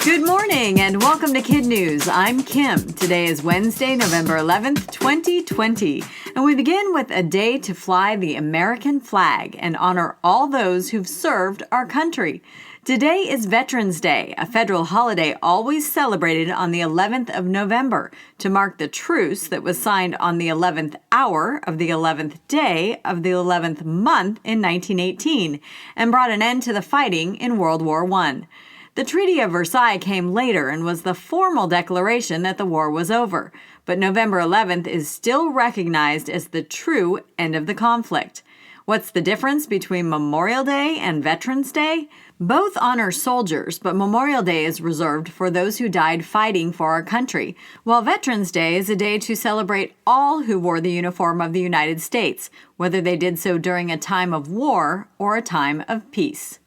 Good morning and welcome to KidNuz. I'm Kim. Today is Wednesday, November 11th, 2020. And we begin with a day to fly the American flag and honor all those who've served our country. Today is Veterans Day, a federal holiday always celebrated on the 11th of November to mark the truce that was signed on the 11th hour of the 11th day of the 11th month in 1918 and brought an end to the fighting in World War I. The Treaty of Versailles came later and was the formal declaration that the war was over, but November 11th is still recognized as the true end of the conflict. What's the difference between Memorial Day and Veterans Day? Both honor soldiers, but Memorial Day is reserved for those who died fighting for our country, while Veterans Day is a day to celebrate all who wore the uniform of the United States, whether they did so during a time of war or a time of peace.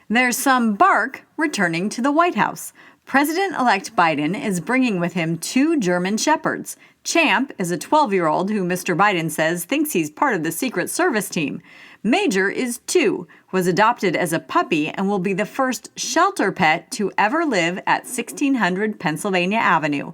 There's some bark returning to the White House. President-elect Biden is bringing with him 2 German Shepherds. Champ is a 12-year-old who Mr. Biden says thinks he's part of the Secret Service team. Major is 2, was adopted as a puppy and will be the first shelter pet to ever live at 1600 Pennsylvania Avenue.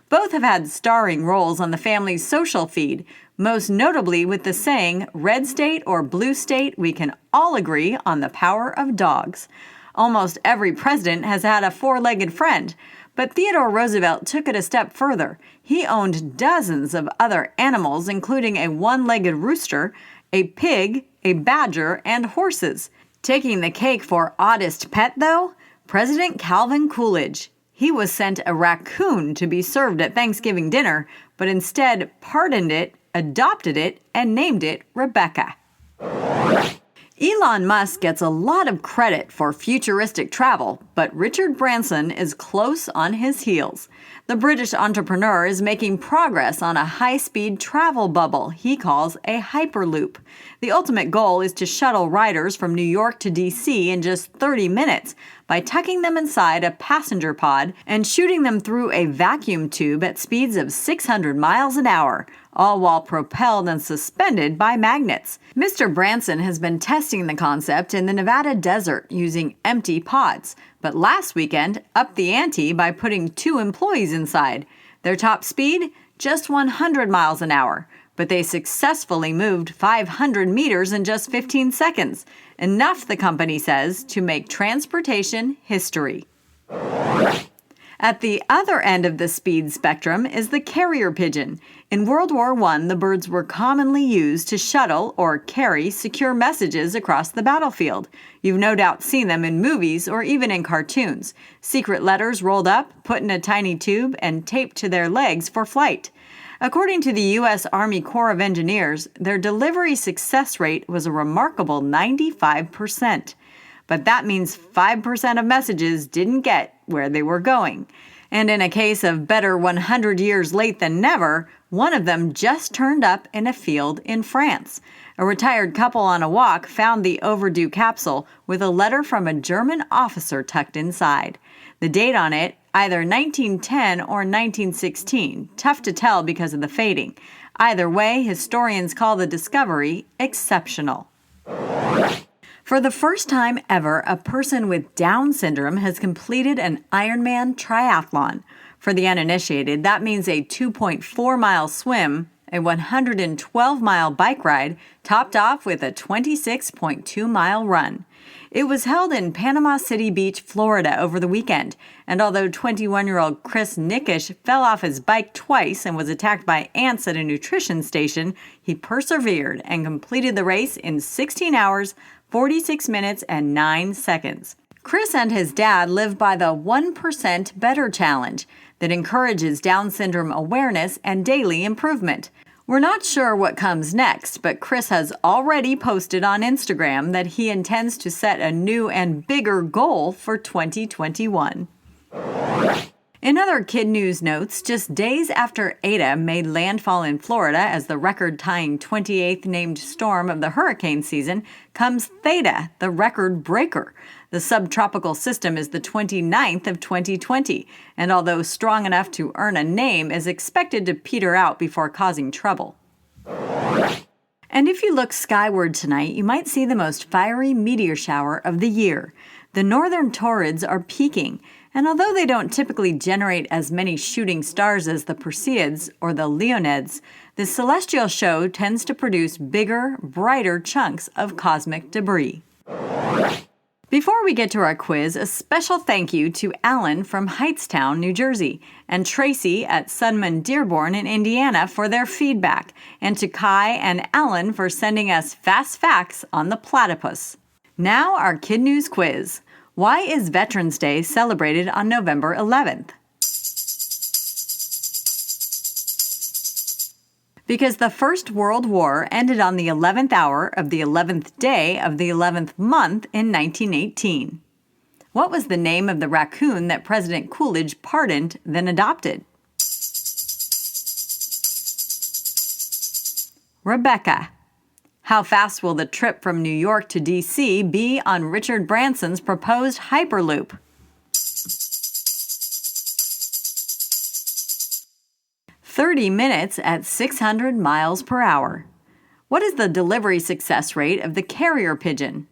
Both have had starring roles on the family's social feed, most notably with the saying, "Red state or blue state, we can all agree on the power of dogs." Almost every president has had a 4-legged friend, but Theodore Roosevelt took it a step further. He owned dozens of other animals, including a 1-legged rooster, a pig, a badger, and horses. Taking the cake for oddest pet, though, President Calvin Coolidge. He was sent a raccoon to be served at Thanksgiving dinner, but instead pardoned it, adopted it, and named it Rebecca. Elon Musk gets a lot of credit for futuristic travel, but Richard Branson is close on his heels. The British entrepreneur is making progress on a high-speed travel bubble he calls a Hyperloop. The ultimate goal is to shuttle riders from New York to D.C. in just 30 minutes by tucking them inside a passenger pod and shooting them through a vacuum tube at speeds of 600 miles an hour, all while propelled and suspended by magnets. Mr. Branson has been testing the concept in the Nevada desert using empty pods, but last weekend upped the ante by putting 2 employees inside. Their top speed? Just 100 miles an hour, but they successfully moved 500 meters in just 15 seconds. Enough, the company says, to make transportation history. At the other end of the speed spectrum is the carrier pigeon. In World War I, the birds were commonly used to shuttle or carry secure messages across the battlefield. You've no doubt seen them in movies or even in cartoons. Secret letters rolled up, put in a tiny tube, and taped to their legs for flight. According to the U.S. Army Corps of Engineers, their delivery success rate was a remarkable 95%. But that means 5% of messages didn't get where they were going. And in a case of better 100 years late than never, one of them just turned up in a field in France. A retired couple on a walk found the overdue capsule with a letter from a German officer tucked inside. The date on it, either 1910 or 1916, tough to tell because of the fading. Either way, historians call the discovery exceptional. For the first time ever, a person with Down syndrome has completed an Ironman triathlon. For the uninitiated, that means a 2.4-mile swim, a 112-mile bike ride, topped off with a 26.2-mile run. It was held in Panama City Beach, Florida over the weekend, and although 21-year-old Chris Nickish fell off his bike twice and was attacked by ants at a nutrition station, he persevered and completed the race in 16 hours, 46 minutes, and 9 seconds. Chris and his dad live by the 1% Better Challenge that encourages Down syndrome awareness and daily improvement. We're not sure what comes next, but Chris has already posted on Instagram that he intends to set a new and bigger goal for 2021. In other KidNuz notes, just days after Eta made landfall in Florida as the record-tying 28th named storm of the hurricane season, comes Theta, the record breaker. The subtropical system is the 29th of 2020, and although strong enough to earn a name, is expected to peter out before causing trouble. And if you look skyward tonight, you might see the most fiery meteor shower of the year. The northern Taurids are peaking, and although they don't typically generate as many shooting stars as the Perseids or the Leonids, the celestial show tends to produce bigger, brighter chunks of cosmic debris. Before we get to our quiz, a special thank you to Alan from Hightstown, New Jersey, and Tracy at Sudman Dearborn in Indiana for their feedback, and to Kai and Alan for sending us fast facts on the platypus. Now our KidNuz quiz. Why is Veterans Day celebrated on November 11th? Because the First World War ended on the 11th hour of the 11th day of the 11th month in 1918. What was the name of the raccoon that President Coolidge pardoned, then adopted? Rebecca. How fast will the trip from New York to D.C. be on Richard Branson's proposed Hyperloop? 30 minutes at 600 miles per hour. What is the delivery success rate of the carrier pigeon?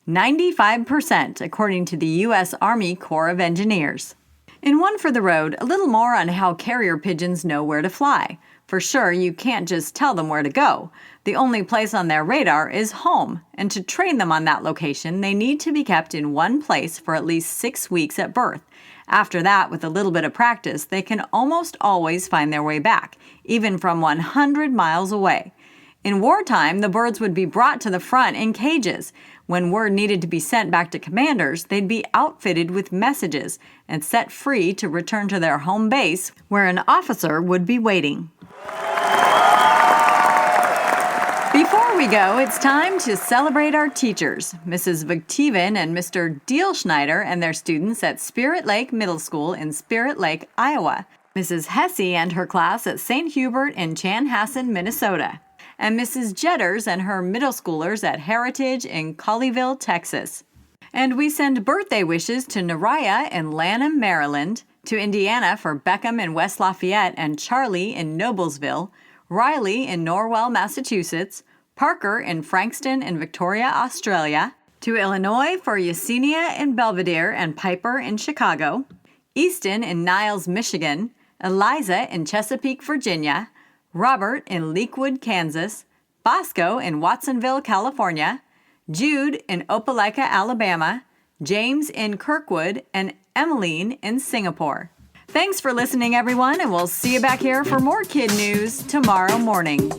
95%, according to the U.S. Army Corps of Engineers. In One for the Road, a little more on how carrier pigeons know where to fly. For sure, you can't just tell them where to go. The only place on their radar is home, and to train them on that location, they need to be kept in one place for at least 6 weeks at birth. After that, with a little bit of practice, they can almost always find their way back, even from 100 miles away. In wartime, the birds would be brought to the front in cages. When word needed to be sent back to commanders, they'd be outfitted with messages and set free to return to their home base, where an officer would be waiting. Before we go, it's time to celebrate our teachers, Mrs. Vugtivan and Mr. Dielschneider and their students at Spirit Lake Middle School in Spirit Lake, Iowa, Mrs. Hesse and her class at St. Hubert in Chanhassen, Minnesota, and Mrs. Jetters and her middle schoolers at Heritage in Colleyville, Texas. And we send birthday wishes to Naraya in Lanham, Maryland, to Indiana for Beckham in West Lafayette and Charlie in Noblesville, Riley in Norwell, Massachusetts, Parker in Frankston in Victoria, Australia, to Illinois for Yesenia in Belvedere and Piper in Chicago, Easton in Niles, Michigan, Eliza in Chesapeake, Virginia, Robert in Leekwood, Kansas, Bosco in Watsonville, California, Jude in Opelika, Alabama, James in Kirkwood, and Emmeline in Singapore. Thanks for listening, everyone, and we'll see you back here for more KidNuz tomorrow morning.